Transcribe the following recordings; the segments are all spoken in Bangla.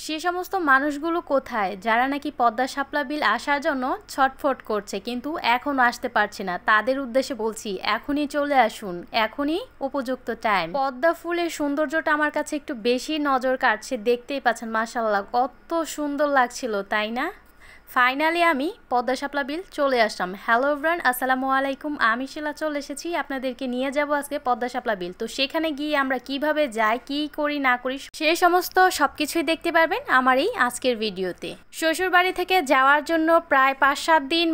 সে সমস্ত মানুষগুলো কোথায় যারা নাকি পদ্মা শাপলা বিল আসার জন্য ছটফট করছে কিন্তু এখনও আসতে পারছে না? তাদের উদ্দেশ্যে বলছি, এখনই চলে আসুন, এখনই উপযুক্ত টাইম। পদ্মা ফুলের সৌন্দর্যটা আমার কাছে একটু বেশি নজর কাটছে, দেখতেই পাচ্ছেন মাশাআল্লাহ কত সুন্দর লাগছিল, তাই না? ফাইনালি আমি পদ্মা শাপলা বিল চলে আসলাম। হ্যালো এভরিওয়ান, আসসালামু আলাইকুম। আমি শিলা চলে এসেছি, আপনাদেরকে নিয়ে যাব আজকে পদ্মা শাপলা বিল। তো সেখানে গিয়ে আমরা কিভাবে যাই, কি করি না করি, সে সমস্ত সবকিছুই দেখতে পারবেন আমার এই আজকের ভিডিওতে। শ্বশুর বাড়ি থেকে যাওয়ার জন্য প্রায় 5-7 দিন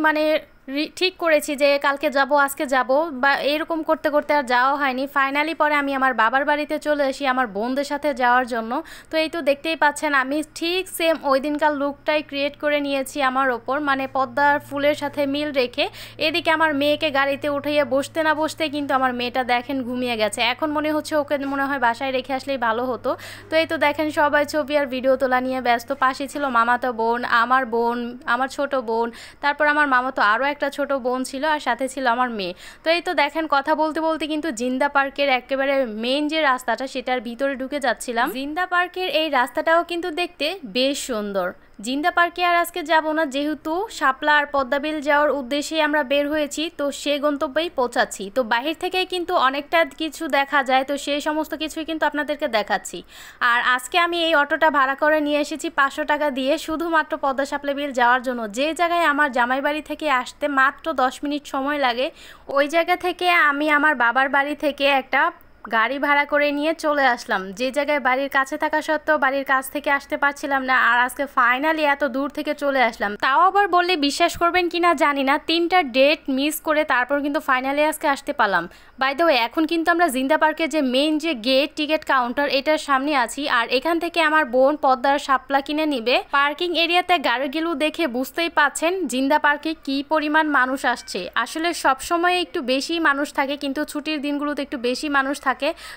ঠিক করেছি যে কালকে যাব, আজকে যাব, বা এরকম করতে করতে আর যাওয়া হয়নি। ফাইনালি পরে আমি আমার বাবার বাড়িতে চলে আসি আমার বোনদের সাথে যাওয়ার জন্য। তো এই তো দেখতেই পাচ্ছেন আমি ঠিক সেম ওই দিনকার লুকটাই ক্রিয়েট করে নিয়েছি আমার ওপর, মানে পদ্মার ফুলের সাথে মিল রেখে। এদিকে আমার মেয়েকে গাড়িতে উঠাইয়া বসতে না বসতে কিন্তু আমার মেয়েটা দেখেন ঘুমিয়ে গেছে। এখন মনে হচ্ছে ওকে মনে হয় বাসায় রেখে আসলেই ভালো হতো। তো এই তো দেখেন সবাই ছবি আর ভিডিও তোলা নিয়ে ব্যস্ত। পাশে ছিল মামাতো বোন, আমার ছোট বোন, তারপর আমার মামাতো আরও একটা ছোট বোন ছিল, আর সাথে ছিল আমার মেয়ে। তো এই তো দেখেন কথা বলতে বলতে কিন্তু জিন্দা পার্কের একেবারে মেইন যে রাস্তাটা সেটার ভিতরে ঢুকে যাচ্ছিলাম। জিন্দা পার্কের এই রাস্তাটাও কিন্তু দেখতে বেশ সুন্দর। জিন্দা পার্কে আর আজকে যাব না, যেহেতু শাপলা আর পদ্মাবিল যাওয়ার উদ্দেশ্যে আমরা বের হয়েছি, তো সে গন্তব্যেই পৌঁছাচ্ছি। তো বাহির থেকে কিন্তু অনেকটা কিছু দেখা যায়, তো সেই সমস্ত কিছুই কিন্তু আপনাদেরকে দেখাচ্ছি। আর আজকে আমি এই অটোটা ভাড়া করে নিয়ে এসেছি 500 টাকা দিয়ে, শুধুমাত্র পদ্মা শাপলা বিল যাওয়ার জন্য। যে জায়গায় আমার জামাই বাড়ি থেকে আসতে মাত্র 10 মিনিট সময় লাগে, ওই জায়গা থেকে আমি আমার বাবার বাড়ি থেকে একটা গাড়ি ভাড়া করে নিয়ে চলে আসলাম। যে জায়গায় বাড়ির কাছে থাকা সত্ত্বেও বাড়ির কাছ থেকে আসতে পারছিলাম না, আর আজকে ফাইনালি এত দূর থেকে চলে আসলাম। তাও আবার বললে বিশ্বাস করবেন কিনা জানি না, 3টা ডেট মিস করে তারপর কিন্তু ফাইনালি আজকে আসতে পারলাম। বাই দ্য ওয়ে, এখন কিন্তু আমরা জিন্দা পার্কের যে মেইন যে গেট টিকিট কাউন্টার এটার সামনে আছি, আর এখান থেকে আমার বোন পদ্মার শাপলা কিনে নিবে। পার্কিং এরিয়াতে গাড়িগুলো দেখে বুঝতেই পাচ্ছেন জিন্দা পার্কে কি পরিমাণ মানুষ আসছে। আসলে সবসময় একটু বেশি মানুষ থাকে, কিন্তু ছুটির দিনগুলোতে একটু বেশি মানুষ থাকে।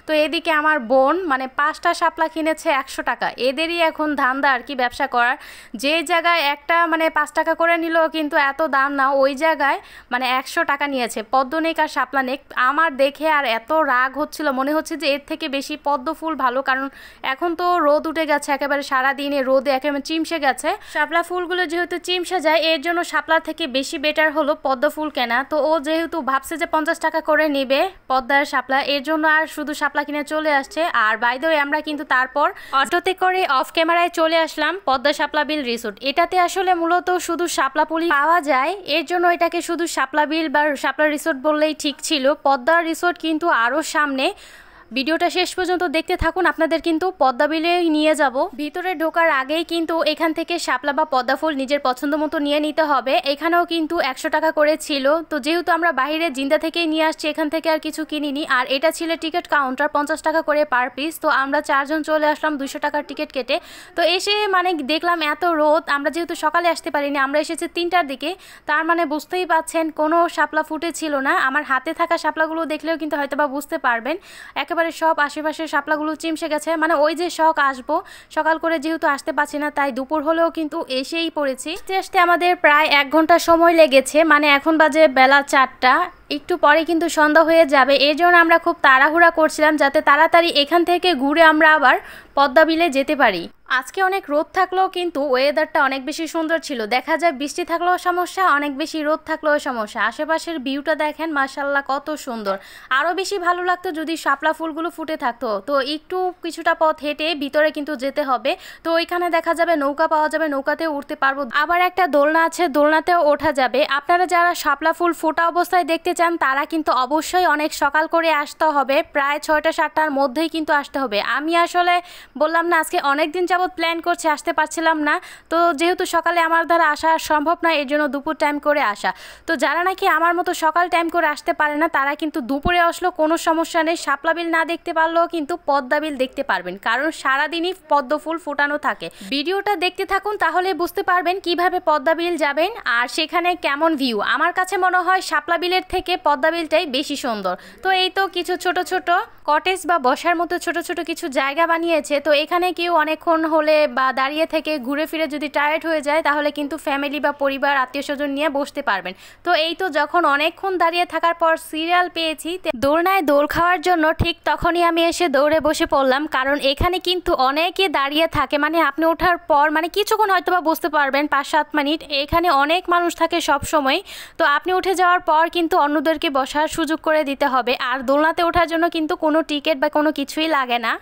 তো এদিকে আমার বোন মানে 5টা শাপলা কিনেছে 100 টাকা। এদেরই এখন ধান্দা আর কি ব্যবসা করার। যে জায়গায় একটা মানে 5 টাকা করে নিল কিন্তু এত দাম না, ওই জায়গায় মানে 100 টাকা নিয়েছে। পদ্ম নেক আর শাপলা নেক। আমার দেখে আর এত রাগ হচ্ছিল, মনে হচ্ছে যে এর থেকে বেশি পদ্ম ফুল ভালো, কারণ এখন তো রোদ উঠে গেছে, একেবারে সারাদিনে রোদে একেবারে চিমসে গেছে। শাপলা ফুলগুলো যেহেতু চিমসে যায়, এর জন্য শাপলার থেকে বেশি বেটার হলো পদ্ম ফুল কেনা। তো ও যেহেতু ভাবছে যে 50 টাকা করে নেবে পদ্মার শাপলা, এর জন্য আর শুধু শাপলা কিনে চলে আসছে। আর বাই দ্য ওয়ে, আমরা কিন্তু তারপর অটোতে করে অফ ক্যামেরায় চলে আসলাম পদ্মা শাপলা বিল রিসোর্ট। এটাতে আসলে মূলত শুধু শাপলা ফুলই পাওয়া যায়, এর জন্য এটাকে শুধু শাপলা বিল বা শাপলা রিসোর্ট বললেই ঠিক ছিল। পদ্মা রিসোর্ট কিন্তু আরও সামনে। ভিডিওটা শেষ পর্যন্ত দেখতে থাকুন, আপনাদের কিন্তু পদ্মা বিলে নিয়ে যাব। ভিতরে ঢোকার আগেই কিন্তু এখান থেকে শাপলা বা পদ্মা ফুল নিজের পছন্দ মতো নিয়ে নিতে হবে। এখানেও কিন্তু 100 টাকা করে ছিল। তো যেহেতু আমরা বাইরে জিন্দা থেকেই নিয়ে আসছি, এখান থেকে আর কিছু কিনিনি। আর এটা ছিল টিকিট কাউন্টার, 50 টাকা করে পার পিস। তো আমরা 4 জন চলে আসলাম 200 টাকার টিকিট কেটে। তো এসে মানে দেখলাম এত রোদ, আমরা যেহেতু সকালে আসতে পারিনি, আমরা এসেছি 3টার দিকে, তার মানে বুঝতেই পাচ্ছেন কোনো শাপলা ফুটে ছিল না। আমার হাতে থাকা শাপলাগুলো দেখলেও কিন্তু হয়তো বা বুঝতে পারবেন একেবারে সব আশেপাশের শাপলাগুলো চিমসে গেছে। মানে ওই যে শখ আসবো সকাল করে, যেহেতু আসতে পারছি না, তাই দুপুর হলেও কিন্তু এসেই পড়েছি। আসতে আমাদের প্রায় 1 ঘন্টা সময় লেগেছে, মানে এখন বাজে বেলা 4টা। একটু পরে কিন্তু সন্ধ্যা হয়ে যাবে, এর জন্য আমরা খুব তাড়াহুড়া করছিলাম যাতে তাড়াতাড়ি এখান থেকে ঘুরে আমরা আবার পদ্মা বিলে যেতে পারি। আজকে অনেক রোদ থাকলেও কিন্তু ওয়েদারটা অনেক বেশি সুন্দর ছিল। দেখা যায় বৃষ্টি থাকলেও সমস্যা, অনেক বেশি রোদ থাকলেও সমস্যা। আশেপাশের ভিউটা দেখেন মাশাআল্লাহ কত সুন্দর। আরও বেশি ভালো লাগতো যদি শাপলা ফুলগুলো ফুটে থাকতো। তো একটু কিছুটা পথ হেঁটে ভিতরে কিন্তু যেতে হবে। তো ওইখানে দেখা যাবে নৌকা পাওয়া যাবে, নৌকাতেও উঠতে পারবো। আবার একটা দোলনা আছে, দোলনাতেও ওঠা যাবে। আপনারা যারা শাপলা ফুল ফোটা অবস্থায় দেখতে চান তারা কিন্তু অবশ্যই অনেক সকাল করে আসতে হবে, প্রায় 6টা-7টার মধ্যেই কিন্তু আসতে হবে। আমি আসলে বললাম না আজকে অনেক দিন যাবত প্ল্যান করছি, আসতে পারছিলাম না। তো যেহেতু সকালে আমার দ্বারা আসা সম্ভব না, এর জন্য দুপুর টাইম করে আসা। তো যারা নাকি আমার মতো সকাল টাইম করে আসতে পারে না, তারা কিন্তু দুপুরে আসলেও কোনো সমস্যা নেই। শাপলা বিল না দেখতে পারলেও কিন্তু পদ্মা বিল দেখতে পারবেন, কারণ সারাদিনই পদ্ম ফুল ফোটানো থাকে। ভিডিওটা দেখতে থাকুন, তাহলে বুঝতে পারবেন কিভাবে পদ্মা বিল যাবেন আর সেখানে কেমন ভিউ। আমার কাছে মনে হয় শাপলা বিলের থেকে পদ্মা বিলটাই বেশি সুন্দর। তো এই তো কিছু ছোট ছোট কটেজ বা বসার মতো ছোট ছোট কিছু জায়গা বানিয়েছে। তো এখানে কেউ অনেকক্ষণ হলে বা দাঁড়িয়ে থেকে ঘুরে ফিরে যদি টায়ার্ড হয়ে যায় তাহলে কিন্তু ফ্যামিলি বা পরিবার আত্মীয় স্বজন নিয়ে বসতে পারবেন। তো এই তো যখন অনেকক্ষণ দাঁড়িয়ে থাকার পর সিরিয়াল পেয়েছি দোলনায় দোল খাওয়ার জন্য, ঠিক তখনই আমি এসে দৌড়ে বসে পড়লাম। কারণ এখানে কিন্তু অনেকে দাঁড়িয়ে থাকে, মানে আপনি ওঠার পর মানে কিছুক্ষণ হয়তো বা বসতে পারবেন 5-7 মিনিট, এখানে অনেক মানুষ থাকে সব সময়। তো আপনি উঠে যাওয়ার পর কিন্তু অন্যদেরকে বসার সুযোগ করে দিতে হবে। আর দোলনাতে ওঠার জন্য কিন্তু কোনো টিকিট বা কোনো কিছুই লাগে না।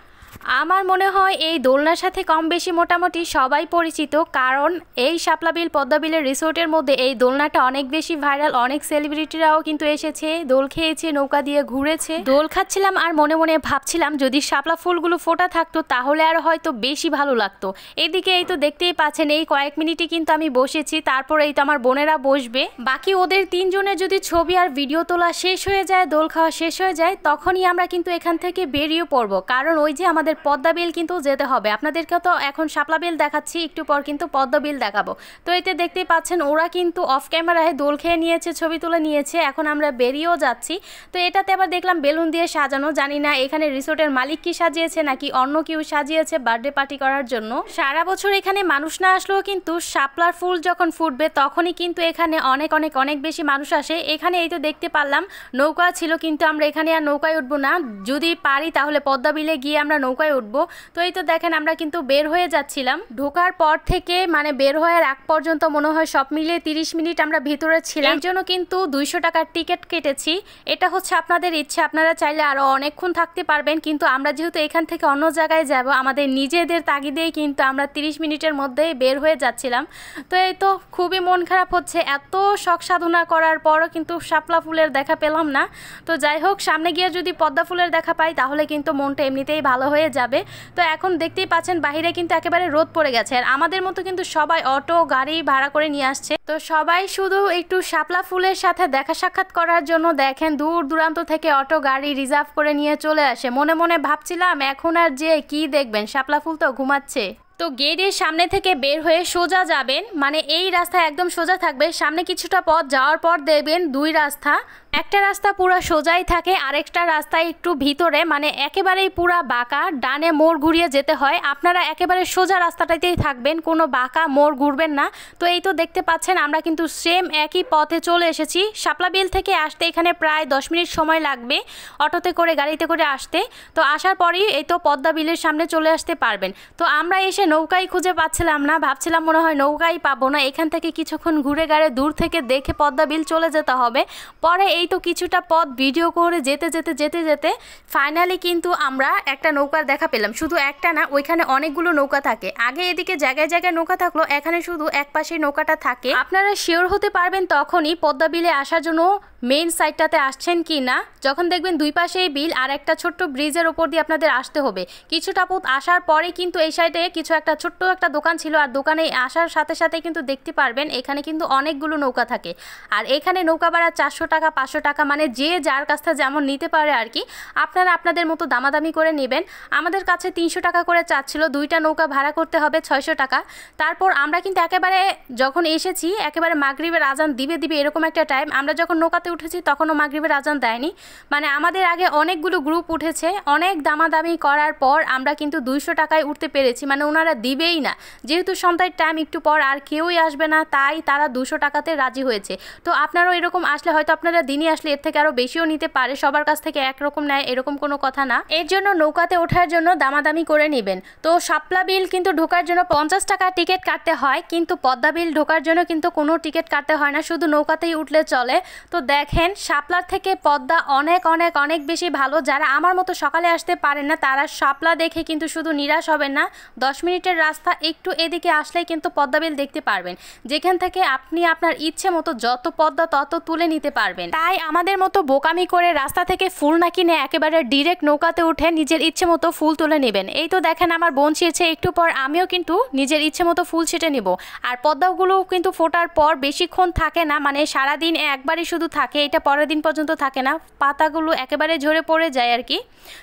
আমার মনে হয় এই দোলনার সাথে কম বেশি মোটামুটি সবাই পরিচিত, কারণ এই শাপলা বিল পদ্মা বিলের রিসোর্টের মধ্যে এই দোলনাটা অনেক বেশি ভাইরাল। অনেক সেলিব্রিটিরাও কিন্তু এসেছে, দোল খেয়েছে, নৌকা দিয়ে ঘুরেছে। দোল খাচ্ছিলাম আর মনে মনে ভাবছিলাম যদি শাপলা ফুলগুলো ফোটা থাকতো তাহলে আর হয়তো বেশি ভালো লাগতো। এদিকে এই তো দেখতেই পাচ্ছেন এই কয়েক মিনিটই কিন্তু আমি বসেছি, তারপর এই তো আমার বোনেরা বসবে। বাকি ওদের 3 জনের যদি ছবি আর ভিডিও তোলা শেষ হয়ে যায়, দোল খাওয়া শেষ হয়ে যায়, তখনই আমরা কিন্তু এখান থেকে বেরিয়ে পড়বো। কারণ ওই যে আমাদের পদ্মা বিল কিন্তু যেতে হবে। আপনাদেরকে তো এখন শাপলা বিল দেখাচ্ছি, একটু পর কিন্তু পদ্মা বিল দেখাবো। তো এতে দেখতেই পাচ্ছেন ওরা কিন্তু অফ ক্যামেরায় দোল খেয়ে নিয়েছে, ছবি তুলে নিয়েছে। এখন আমরা বেরিয়েও যাচ্ছি। তো এটাতে আবার দেখলাম বেলুন দিয়ে সাজানো, জানি না এখানে রিসোর্টের মালিক কি সাজিয়েছে নাকি অন্য কেউ সাজিয়েছে বার্থডে পার্টি করার জন্য। সারা বছর এখানে মানুষ না আসলেও কিন্তু শাপলার ফুল যখন ফুটবে তখনই কিন্তু এখানে অনেক অনেক অনেক বেশি মানুষ আসে। এখানে এই তো দেখতে পারলাম নৌকা ছিল, কিন্তু আমরা এখানে আর নৌকায় উঠবো না, যদি পারি তাহলে পদ্মা বিলে গিয়ে আমরা নৌকায় উঠবো। তো এই তো দেখেন আমরা কিন্তু বের হয়ে যাচ্ছিলাম। ঢোকার পর থেকে মানে বের হওয়ার আগ পর্যন্ত মনে হয় সব মিলিয়ে 30 মিনিট আমরা ভিতরে ছিলাম। এর জন্য কিন্তু 200 টাকার টিকিট কেটেছি। এটা হচ্ছে আপনাদের ইচ্ছে, আপনারা চাইলে আরো অনেকক্ষণ থাকতে পারবেন, কিন্তু আমরা যেহেতু এখান থেকে অন্য জায়গায় যাব আমাদের নিজেদের তাগিদেই কিন্তু আমরা 30 মিনিটের মধ্যেই বের হয়ে যাচ্ছিলাম। তো এই তো খুবই মন খারাপ হচ্ছে, এত শখ সাধনা করার পরও কিন্তু শাপলা ফুলের দেখা পেলাম না। তো যাই হোক, সামনে গিয়ে যদি পদ্মা ফুলের দেখা পাই তাহলে কিন্তু মনটা এমনিতেই ভালো হয়ে যাবে। তো এখন দেখতেই পাচ্ছেন বাহিরে কিন্তু একেবারে রোদ পড়ে গেছে, আর আমাদের মতো কিন্তু সবাই অটো গাড়ি ভাড়া করে নিয়ে আসছে। তো সবাই শুধু একটু শাপলা ফুলের সাথে দেখা সাক্ষাৎ করার জন্য দেখেন দূর দূরান্ত থেকে অটো গাড়ি রিজার্ভ করে নিয়ে চলে আসে। মনে মনে ভাবছিলাম এখন আর যে কি দেখবেন, শাপলা ফুল তো ঘুমাচ্ছে। তো গেটের সামনে থেকে বের হয়ে সোজা যাবেন, মানে এই রাস্তা একদম সোজা থাকবে। সামনে কিছুটা পথ যাওয়ার পর দেখবেন 2 রাস্তা, একটা রাস্তা পুরো সোজাই থাকে, আরেকটা রাস্তা একটু ভিতরে, মানে একেবারেই পুরা বাঁকা, ডানে মোড় ঘুরিয়ে যেতে হয়। আপনারা একেবারে সোজা রাস্তাটাতেই থাকবেন, কোনো বাঁকা মোড় ঘুরবেন না। তো এই তো দেখতে পাচ্ছেন আমরা কিন্তু সেম একই পথে চলে এসেছি। শাপলা বিল থেকে আসতে এখানে প্রায় 10 মিনিট সময় লাগবে অটোতে করে, গাড়িতে করে আসতে। তো আসার পরই এই তো পদ্মা বিলের সামনে চলে আসতে পারবেন। তো আমরা এসে নৌকাই খুঁজে পাচ্ছিলাম না, ভাবছিলাম মনে হয় নৌকাই পাবো না, এখান থেকে কিছুক্ষণ ঘুরে গাড়ে দূর থেকে দেখে পদ্মা বিল চলে যেতে হবে। পরে এই তো কিছুটা পথ ভিডিও করে যেতে যেতে যেতে যেতে ফাইনালি কিন্তু আমরা একটা নৌকার দেখা পেলাম। শুধু একটা না, ওইখানে অনেকগুলো নৌকা থাকে। আগে এদিকে জায়গায় জায়গায় নৌকা থাকলো, এখানে শুধু এক পাশে নৌকাটা থাকে। আপনারা শিওর হতে পারবেন তখনই পদ্মা বিলে আসার জন্য মেইন সাইডটাতে আসছেন কি না, যখন দেখবেন 2 পাশেই বিল আর একটা ছোট্ট ব্রিজের ওপর দিয়ে আপনাদের আসতে হবে। কিছুটা পথ আসার পরে কিন্তু এই সাইডে কিছু একটা ছোট্ট একটা দোকান ছিল, আর দোকানে আসার সাথে সাথে কিন্তু দেখতে পারবেন এখানে কিন্তু অনেকগুলো নৌকা থাকে। আর এখানে নৌকা ভাড়া 400 টাকা 500 টাকা, মানে যে যার কাছ থেকে যেমন নিতে পারে আর কি। আপনারা আপনাদের মতো দামাদামি করে নেবেন। আমাদের কাছে 300 টাকা করে চাচ্ছিল, 2টা নৌকা ভাড়া করতে হবে 600 টাকা। তারপর আমরা কিন্তু একেবারে যখন এসেছি একেবারে মাগরিবের আজান দিবে এরকম একটা টাইম। আমরা যখন নৌকাতে উঠেছি তখনও মাগরিবের আজান দেয়নি, মানে আমাদের আগে অনেকগুলো গ্রুপ উঠেছে। অনেক দামাদামি করার পর আমরা কিন্তু 200 টাকায় উঠতে পেরেছি, মানে ওনারা দিবেই না, যেহেতু সন্ধ্যার টাইম একটু পর আর কেউই আসবে না, তাই তারা 200 টাকাতে রাজি হয়েছে। তো আপনারাও এরকম আসলে হয়তো আপনারা দিনই আসলে এর থেকে আরও বেশিও নিতে পারে, সবার কাছ থেকে একরকম নেয় এরকম কোনো কথা না। এর জন্য নৌকাতে ওঠার জন্য দামাদামি করে নেবেন। তো শাপলা বিল কিন্তু ঢোকার জন্য 50 টাকা টিকিট কাটতে হয়, কিন্তু পদ্মা বিল ঢোকার জন্য কিন্তু কোনো টিকিট কাটতে হয় না, শুধু নৌকাতেই উঠলে চলে। তো দেখেন শাপলার থেকে পদ্মা অনেক অনেক অনেক বেশি ভালো। যারা আমার মতো সকালে আসতে পারেন না তারা শাপলা দেখে কিন্তু শুধু নিরাশ হবেন না। 10 মিনিটের রাস্তা একটু এদিকে আসলেই কিন্তু পদ্মা বিল দেখতে পারবেন, যেখান থেকে আপনি আপনার ইচ্ছে মতো যত পদ্মা তত তুলে নিতে পারবেন। তাই আমাদের মতো বোকামি করে রাস্তা থেকে ফুল না কিনে একেবারে ডিরেক্ট নৌকাতে উঠে নিজের ইচ্ছে মতো ফুল তুলে নেবেন। এই তো দেখেন আমার বোন ছিঁড়ছে, একটু পর আমিও কিন্তু নিজের ইচ্ছে মতো ফুল ছিটে নিব। আর পদ্মাগুলো কিন্তু ফোটার পর বেশিক্ষণ থাকে না, মানে সারাদিন একবারই শুধু থাকে। থাকে, এটা পরের দিন পর্যন্ত থাকে না, পাতাগুলো একেবারে ঝরে পড়ে যায় আর কি।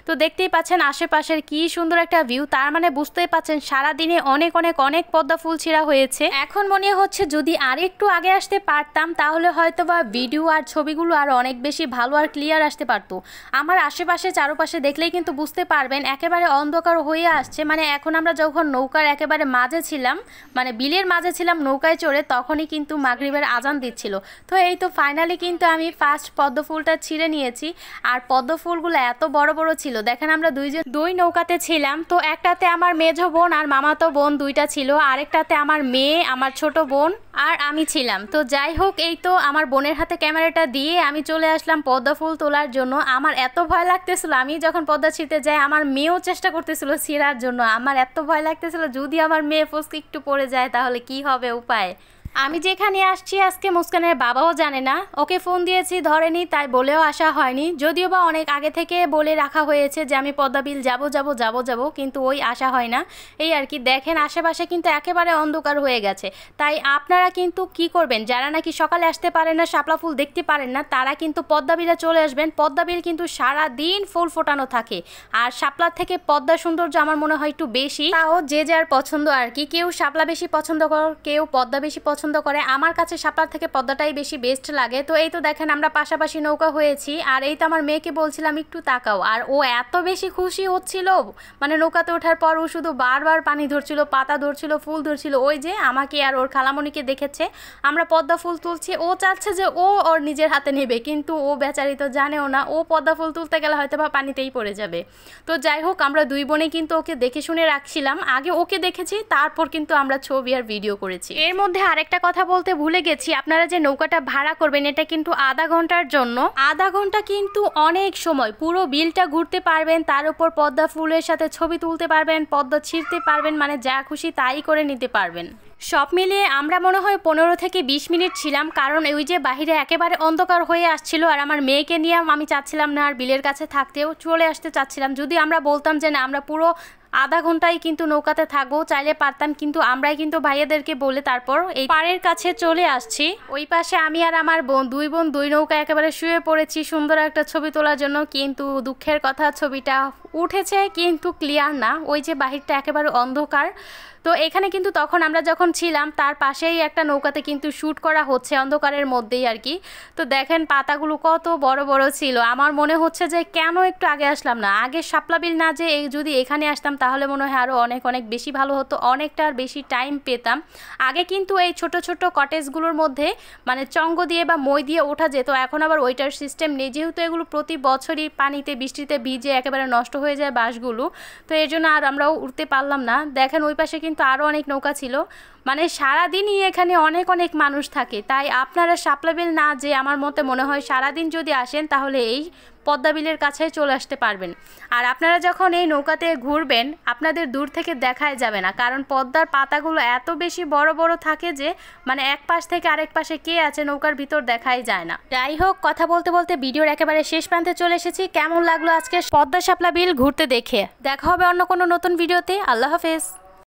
তো দেখতেই পাচ্ছেন আশেপাশের কি সুন্দর একটা ভিউ, তার মানে বুঝতেই পাচ্ছেন সারাদিনে অনেক অনেক অনেক পদ্মা ফুল ছিঁড়া হয়েছে। এখন মনে হচ্ছে যদি আর একটু আগে আসতে পারতাম তাহলে হয়তোবা ভিডিও আর ছবিগুলো আর অনেক বেশি ভালো আর ক্লিয়ার আসতে পারতো। আমার আশেপাশে চারপাশে দেখলেই কিন্তু বুঝতে পারবেন একেবারে অন্ধকার হয়ে আসছে। মানে এখন আমরা যখন নৌকার একেবারে মাঝে ছিলাম, মানে বিলের মাঝে ছিলাম নৌকায় চড়ে, তখনই কিন্তু মাগরিবের আজান দিচ্ছিল। তো এই তো ফাইনালি কিন্তু আমি ফার্স্ট পদ্ম ফুলটা ছিঁড়ে নিয়েছি। আর পদ্ম ফুলগুলো এত বড় বড় ছিল, দেখেন আমরা দুই নৌকাতে ছিলাম। তো একটাতে আমার মেজো বোন আর মামাতো বোন দুইটা ছিল, আরেকটাতে আমার মেয়ে, আমার ছোট বোন আর আমি ছিলাম। তো যাই হোক, এই তো আমার বোনের হাতে ক্যামেরাটা দিয়ে আমি চলে আসলাম পদ্মা ফুল তোলার জন্য। আমার এত ভয় লাগতেছিল, আমি যখন পদ্মা ছিঁড়তে যাই আমার মেয়েও চেষ্টা করতেছিল ছিঁড়ার জন্য। আমার এত ভয় লাগতেছিল যদি আমার মেয়ে ফসকে একটু পড়ে যায় তাহলে কি হবে উপায়। আমি যেখানে আসছি আজকে মুস্কানের বাবাও জানে না, ওকে ফোন দিয়েছি ধরেনি, তাই বলেও আসা হয়নি। যদিও বা অনেক আগে থেকে বলে রাখা হয়েছে যে আমি পদ্মা বিল যাব, কিন্তু ওই আসা হয় না। এই আর কি, দেখেন আশেপাশে কিন্তু একেবারে অন্ধকার হয়ে গেছে। তাই আপনারা কিন্তু কি করবেন, যারা নাকি সকালে আসতে পারেন না, শাপলা ফুল দেখতে পারেন না, তারা কিন্তু পদ্মা বিলে চলে আসবেন। পদ্মা বিল কিন্তু সারা দিন ফুল ফোটানো থাকে। আর শাপলার থেকে পদ্মা সৌন্দর্য আমার মনে হয় একটু বেশি, তাও যে যার পছন্দ আর কি। কেউ শাপলা বেশি পছন্দ করে, কেউ পদ্মা বেশি পছন্দ করে। আমার কাছে শাপলার থেকে পদ্মাটাই বেশি বেস্ট লাগে। তো এই তো দেখেন আমরা পাশাপাশি নৌকা হয়েছি। আর এই তো আমার মেয়েকে বলছিলাম একটু তাকাও, আর ও এত বেশি খুশি হচ্ছিল, মানে নৌকাতে ওঠার পর ও শুধু বারবার পানি ধরছিল, পাতা ধরছিল, ফুল ধরছিল। ওই যে আমাকে আর ওর খালামণিকে দেখেছে আমরা পদ্মা ফুল তুলছি, ও চাচ্ছে যে ও ওর নিজের হাতে নেবে, কিন্তু ও বেচারি তো জানেও না ও পদ্মা ফুল তুলতে গেলে হয়তো বা পানিতেই পড়ে যাবে। তো যাই হোক, আমরা দুই বোনে কিন্তু ওকে দেখে শুনে রাখছিলাম। আগে ওকে দেখেছি, তারপর কিন্তু আমরা ছবি আর ভিডিও করেছি। এর মধ্যে আরেকটা কথা বলতে ভুলে গেছি, আপনারা যে নৌকাটা ভাড়া করবেন এটা কিন্তু আধা ঘন্টার জন্য। আধা ঘন্টা কিন্তু অনেক সময়, পুরো বিলটা ঘুরতে পারবেন, তার উপর পদ্মা ফুলের সাথে ছবি তুলতে পারবেন, পদ্মা ছিঁড়তে পারবেন, মানে যা খুশি তাই করে নিতে পারবেন। সব মিলিয়ে আমরা মনে হয় 15 থেকে 20 মিনিট ছিলাম, কারণ ওই যে বাহিরে একেবারে অন্ধকার হয়ে আসছিল। আর আমার মেয়েকে নিয়ে আমি চাচ্ছিলাম না আর বিলের কাছে থাকতেও চলে আসতে চাচ্ছিলাম। যদি আমরা বলতাম যে না আমরা পুরো আধা ঘন্টায় কিন্তু নৌকাতে থাকবো, চাইলে পারতাম, কিন্তু আমরাই কিন্তু ভাইয়াদেরকে বলে তারপর এই পাড়ের কাছে চলে আসছি। ওই পাশে আমি আর আমার বোন দুই নৌকা একেবারে শুয়ে পড়েছি সুন্দর একটা ছবি তোলার জন্য। কিন্তু দুঃখের কথা, ছবিটা উঠেছে কিন্তু ক্লিয়ার না, ওই যে বাহিরটা একেবারে অন্ধকার। তো এখানে কিন্তু তখন আমরা যখন ছিলাম তার পাশেই একটা নৌকাতে কিন্তু শ্যুট করা হচ্ছে অন্ধকারের মধ্যেই আর কি। তো দেখেন পাতাগুলো কত বড় বড় ছিল। আমার মনে হচ্ছে যে কেন একটু আগে আসলাম না, আগে শাপলা বিল না যে যদি এখানে আসতাম তাহলে মনে হয় আরও অনেক অনেক বেশি ভালো হতো, অনেকটা আর বেশি টাইম পেতাম। আগে কিন্তু এই ছোট ছোট কটেজগুলোর মধ্যে মানে চঙ্গ দিয়ে বা মই দিয়ে ওঠা যেত, এখন আবার ওইটার সিস্টেম নেই, যেহেতু এগুলো প্রতি বছরই পানিতে বৃষ্টিতে ভিজে একেবারে নষ্ট হয়ে যায় বাঁশগুলো। তো এর জন্য আর আমরাও উঠতে পারলাম না। দেখেন ওই পাশে কিন্তু আরও অনেক নৌকা ছিল, মানে সারাদিনই এখানে অনেক অনেক মানুষ থাকে। তাই আপনারা শাপলা বিল না যে আমার মতে মনে হয় সারাদিন যদি আসেন তাহলে এই পদ্মা বিলের কাছে চলে আসতে পারবেন। আর আপনারা যখন এই নৌকাতে ঘুরবেন আপনাদের দূর থেকে দেখাই যাবে না, কারণ পদ্মার পাতাগুলো এত বেশি বড় বড় থাকে যে মানে এক পাশ থেকে আরেক পাশে কে আছে নৌকার ভিতর দেখাই যায় না। যাই হোক, কথা বলতে বলতে ভিডিওর একেবারে শেষ প্রান্তে চলে এসেছি। কেমন লাগলো আজকে পদ্মা শাপলা বিল ঘুরতে দেখে? দেখা হবে অন্য কোনো নতুন ভিডিওতে। আল্লাহ হাফেজ।